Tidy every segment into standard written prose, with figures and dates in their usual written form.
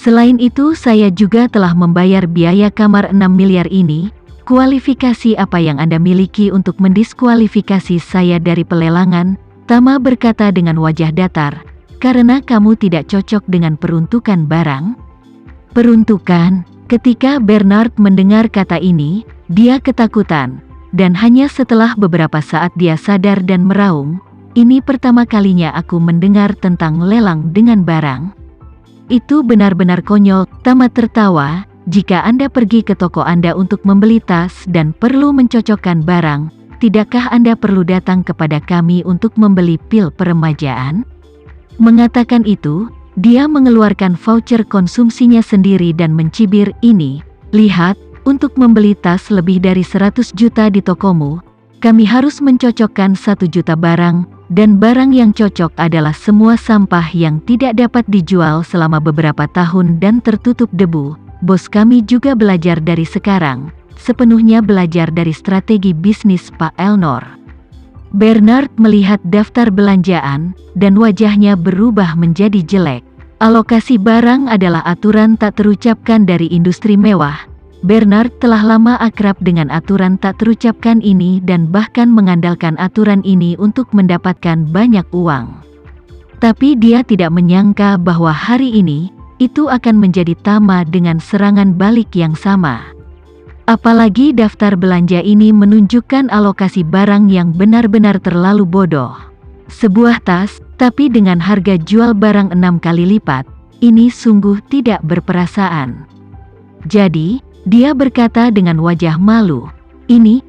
Selain itu saya juga telah membayar biaya kamar 6 miliar ini. Kualifikasi apa yang Anda miliki untuk mendiskualifikasi saya dari pelelangan? Tama berkata dengan wajah datar. Karena kamu tidak cocok dengan peruntukan barang? Peruntukan? Ketika Bernard mendengar kata ini, dia ketakutan. Dan hanya setelah beberapa saat dia sadar dan meraung, ini pertama kalinya aku mendengar tentang lelang dengan barang. Itu benar-benar konyol, Tama tertawa. Jika Anda pergi ke toko Anda untuk membeli tas dan perlu mencocokkan barang, tidakkah Anda perlu datang kepada kami untuk membeli pil peremajaan? Mengatakan itu, dia mengeluarkan voucher konsumsinya sendiri dan mencibir, ini, lihat, untuk membeli tas lebih dari 100 juta di tokomu, kami harus mencocokkan 1 juta barang, dan barang yang cocok adalah semua sampah yang tidak dapat dijual selama beberapa tahun dan tertutup debu. Bos kami juga belajar dari sekarang, sepenuhnya belajar dari strategi bisnis Pak Elnor. Bernard melihat daftar belanjaan, dan wajahnya berubah menjadi jelek. Alokasi barang adalah aturan tak terucapkan dari industri mewah. Bernard telah lama akrab dengan aturan tak terucapkan ini dan bahkan mengandalkan aturan ini untuk mendapatkan banyak uang. Tapi dia tidak menyangka bahwa hari ini, itu akan menjadi Tama dengan serangan balik yang sama. Apalagi daftar belanja ini menunjukkan alokasi barang yang benar-benar terlalu bodoh. Sebuah tas, tapi dengan harga jual barang 6 kali lipat, ini sungguh tidak berperasaan. Jadi, dia berkata dengan wajah malu, ini,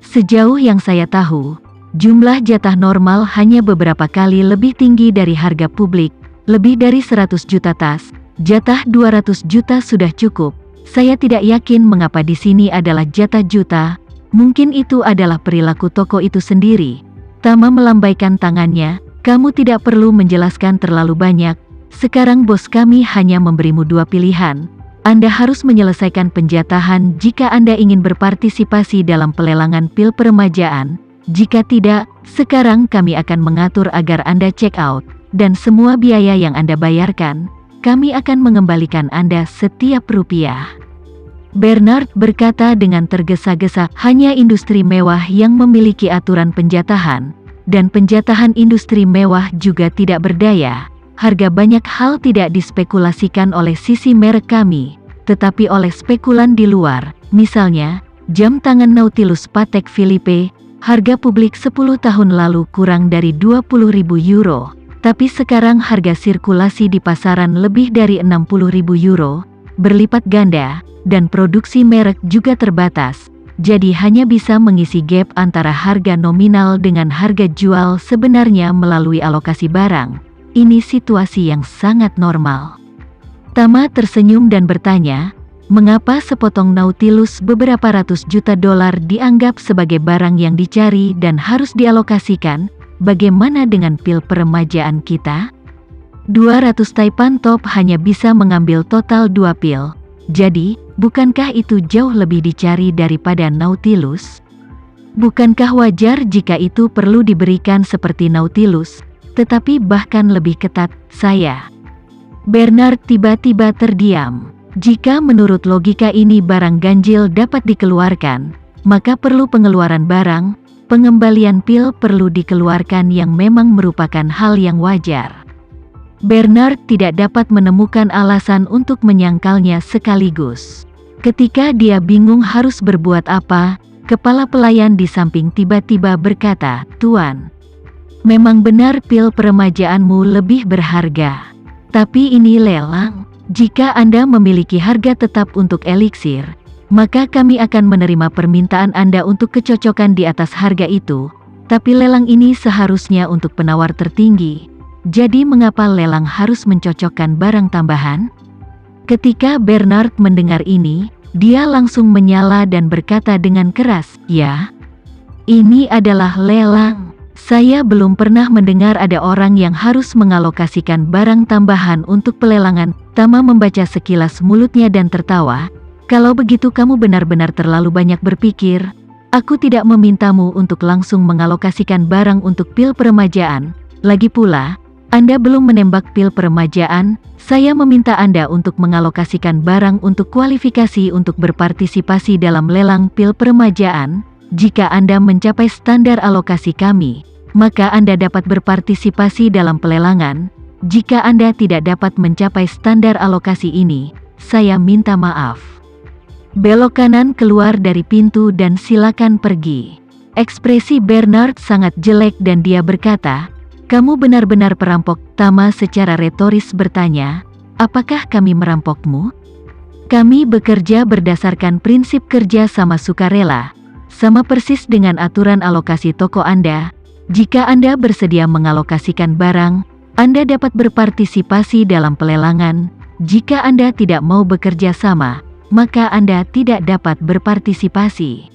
sejauh yang saya tahu, jumlah jatah normal hanya beberapa kali lebih tinggi dari harga publik. Lebih dari 100 juta tas, jatah 200 juta sudah cukup. Saya tidak yakin mengapa di sini adalah jatah juta. Mungkin itu adalah perilaku toko itu sendiri. Tama melambaikan tangannya. Kamu tidak perlu menjelaskan terlalu banyak. Sekarang bos kami hanya memberimu 2 pilihan. Anda harus menyelesaikan penjatahan jika Anda ingin berpartisipasi dalam pelelangan pil peremajaan. Jika tidak, sekarang kami akan mengatur agar Anda check out. Dan semua biaya yang Anda bayarkan, kami akan mengembalikan Anda setiap rupiah. Bernard berkata dengan tergesa-gesa, hanya industri mewah yang memiliki aturan penjatahan, dan penjatahan industri mewah juga tidak berdaya. Harga banyak hal tidak dispekulasikan oleh sisi merek kami, tetapi oleh spekulan di luar. Misalnya, jam tangan Nautilus Patek Philippe, harga publik 10 tahun lalu kurang dari 20.000 euro. Tapi sekarang harga sirkulasi di pasaran lebih dari 60.000 euro, berlipat ganda, dan produksi merek juga terbatas. Jadi hanya bisa mengisi gap antara harga nominal dengan harga jual sebenarnya melalui alokasi barang. Ini situasi yang sangat normal. Tama tersenyum dan bertanya, mengapa sepotong Nautilus beberapa ratus juta dolar dianggap sebagai barang yang dicari dan harus dialokasikan? Bagaimana dengan pil peremajaan kita? 200 Taipan Top hanya bisa mengambil total 2 pil. Jadi, bukankah itu jauh lebih dicari daripada Nautilus? Bukankah wajar jika itu perlu diberikan seperti Nautilus, tetapi bahkan lebih ketat, saya? Bernard tiba-tiba terdiam. Jika menurut logika ini barang ganjil dapat dikeluarkan, maka perlu pengeluaran barang. Pengembalian pil perlu dikeluarkan yang memang merupakan hal yang wajar. Bernard tidak dapat menemukan alasan untuk menyangkalnya sekaligus. Ketika dia bingung harus berbuat apa, kepala pelayan di samping tiba-tiba berkata, Tuan, memang benar pil peremajaanmu lebih berharga. Tapi ini lelang. Jika Anda memiliki harga tetap untuk eliksir, maka kami akan menerima permintaan Anda untuk kecocokan di atas harga itu, tapi lelang ini seharusnya untuk penawar tertinggi. Jadi mengapa lelang harus mencocokkan barang tambahan? Ketika Bernard mendengar ini, dia langsung menyala dan berkata dengan keras, ya, ini adalah lelang. Saya belum pernah mendengar ada orang yang harus mengalokasikan barang tambahan untuk pelelangan. Tama membaca sekilas mulutnya dan tertawa. Kalau begitu kamu benar-benar terlalu banyak berpikir. Aku tidak memintamu untuk langsung mengalokasikan barang untuk pil peremajaan. Lagi pula, Anda belum menembak pil peremajaan, saya meminta Anda untuk mengalokasikan barang untuk kualifikasi untuk berpartisipasi dalam lelang pil peremajaan. Jika Anda mencapai standar alokasi kami, maka Anda dapat berpartisipasi dalam pelelangan. Jika Anda tidak dapat mencapai standar alokasi ini, saya minta maaf. Belok kanan keluar dari pintu dan silakan pergi. Ekspresi Bernard sangat jelek dan dia berkata, "Kamu benar-benar perampok." Tama secara retoris bertanya, "Apakah kami merampokmu?" "Kami bekerja berdasarkan prinsip kerja sama sukarela, sama persis dengan aturan alokasi toko Anda. Jika Anda bersedia mengalokasikan barang, Anda dapat berpartisipasi dalam pelelangan. Jika Anda tidak mau bekerja sama, maka Anda tidak dapat berpartisipasi."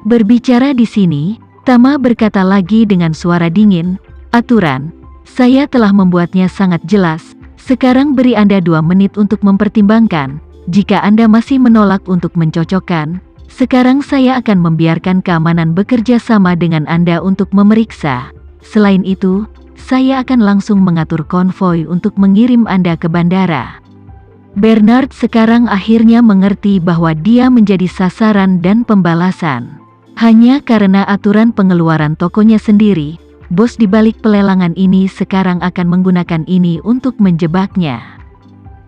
Berbicara di sini, Tama berkata lagi dengan suara dingin, "Aturan, saya telah membuatnya sangat jelas. Sekarang beri Anda 2 menit untuk mempertimbangkan. Jika Anda masih menolak untuk mencocokkan, sekarang saya akan membiarkan keamanan bekerja sama dengan Anda untuk memeriksa. Selain itu, saya akan langsung mengatur konvoi untuk mengirim Anda ke bandara." Bernard sekarang akhirnya mengerti bahwa dia menjadi sasaran dan pembalasan. Hanya karena aturan pengeluaran tokonya sendiri, bos di balik pelelangan ini sekarang akan menggunakan ini untuk menjebaknya.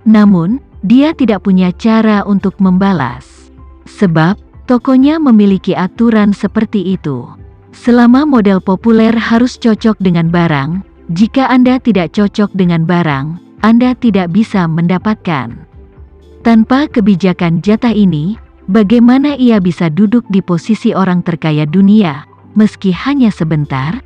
Namun, dia tidak punya cara untuk membalas. Sebab, tokonya memiliki aturan seperti itu. Selama model populer harus cocok dengan barang, jika Anda tidak cocok dengan barang, Anda tidak bisa mendapatkan. Tanpa kebijakan jatah ini, bagaimana ia bisa duduk di posisi orang terkaya dunia, meski hanya sebentar?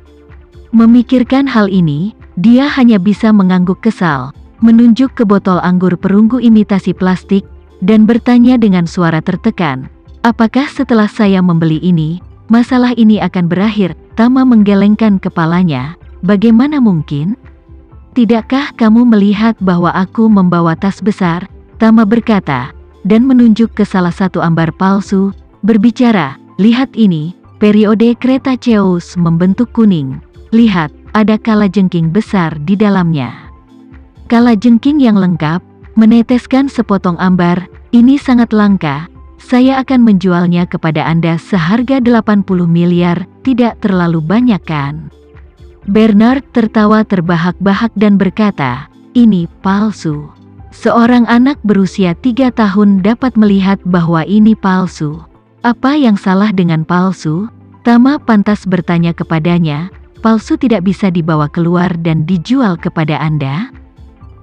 Memikirkan hal ini, dia hanya bisa mengangguk kesal, menunjuk ke botol anggur perunggu imitasi plastik, dan bertanya dengan suara tertekan, "Apakah setelah saya membeli ini, masalah ini akan berakhir?" Tama menggelengkan kepalanya, "Bagaimana mungkin? Tidakkah kamu melihat bahwa aku membawa tas besar?" Tama berkata, dan menunjuk ke salah satu ambar palsu, berbicara, "Lihat ini, periode Cretaceous membentuk kuning. Lihat, ada kalajengking besar di dalamnya." Kalajengking yang lengkap, meneteskan sepotong ambar, "Ini sangat langka. Saya akan menjualnya kepada Anda seharga 80 miliar, tidak terlalu banyak kan?" Bernard tertawa terbahak-bahak dan berkata, "Ini palsu." Seorang anak berusia 3 tahun dapat melihat bahwa ini palsu. Apa yang salah dengan palsu? Tama pantas bertanya kepadanya, "Palsu tidak bisa dibawa keluar dan dijual kepada Anda?"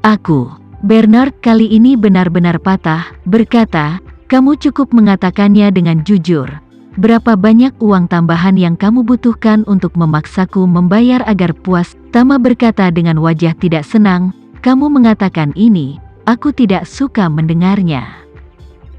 "Aku." Bernard kali ini benar-benar patah, berkata, "Kamu cukup mengatakannya dengan jujur. Berapa banyak uang tambahan yang kamu butuhkan untuk memaksaku membayar agar puas?" Tama berkata dengan wajah tidak senang, "Kamu mengatakan ini. Aku tidak suka mendengarnya.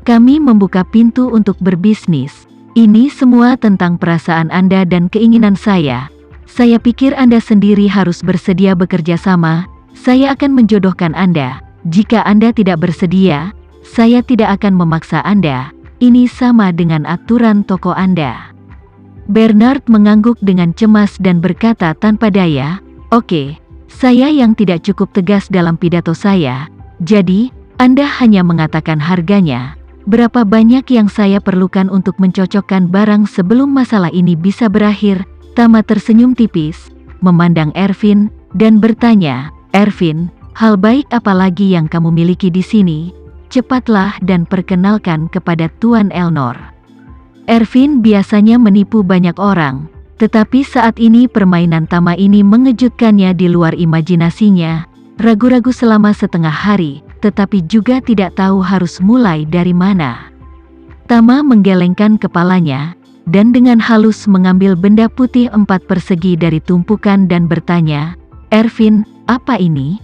Kami membuka pintu untuk berbisnis. Ini semua tentang perasaan Anda dan keinginan saya. Saya pikir Anda sendiri harus bersedia bekerja sama. Saya akan menjodohkan Anda. Jika Anda tidak bersedia, saya tidak akan memaksa Anda. Ini sama dengan aturan toko Anda." Bernard mengangguk dengan cemas dan berkata tanpa daya, "Oke, saya yang tidak cukup tegas dalam pidato saya. Jadi, Anda hanya mengatakan harganya. Berapa banyak yang saya perlukan untuk mencocokkan barang sebelum masalah ini bisa berakhir?" Tama tersenyum tipis, memandang Ervin, dan bertanya, "Ervin, hal baik apa lagi yang kamu miliki di sini? Cepatlah dan perkenalkan kepada Tuan Elnor." Ervin biasanya menipu banyak orang, tetapi saat ini permainan Tama ini mengejutkannya di luar imajinasinya. Ragu-ragu selama setengah hari, tetapi juga tidak tahu harus mulai dari mana. Tama menggelengkan kepalanya, dan dengan halus mengambil benda putih 4 persegi dari tumpukan dan bertanya, "Ervin, apa ini?"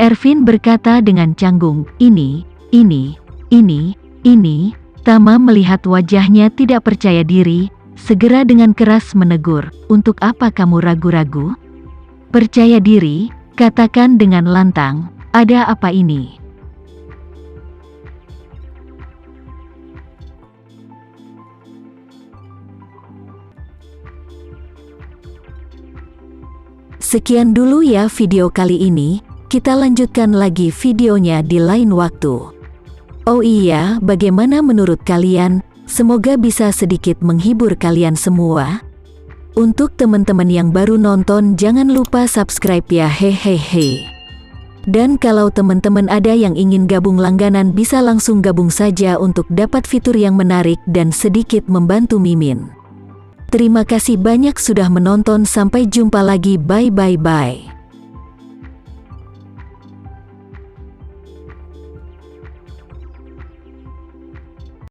Ervin berkata dengan canggung, ini. Tama melihat wajahnya tidak percaya diri, segera dengan keras menegur, "Untuk apa kamu ragu-ragu? Percaya diri, katakan dengan lantang, ada apa ini?" Sekian dulu ya video kali ini, kita lanjutkan lagi videonya di lain waktu. Oh iya, bagaimana menurut kalian? Semoga bisa sedikit menghibur kalian semua. Untuk teman-teman yang baru nonton, jangan lupa subscribe ya, hehehe. Dan kalau teman-teman ada yang ingin gabung langganan, bisa langsung gabung saja untuk dapat fitur yang menarik dan sedikit membantu Mimin. Terima kasih banyak sudah menonton, sampai jumpa lagi, bye.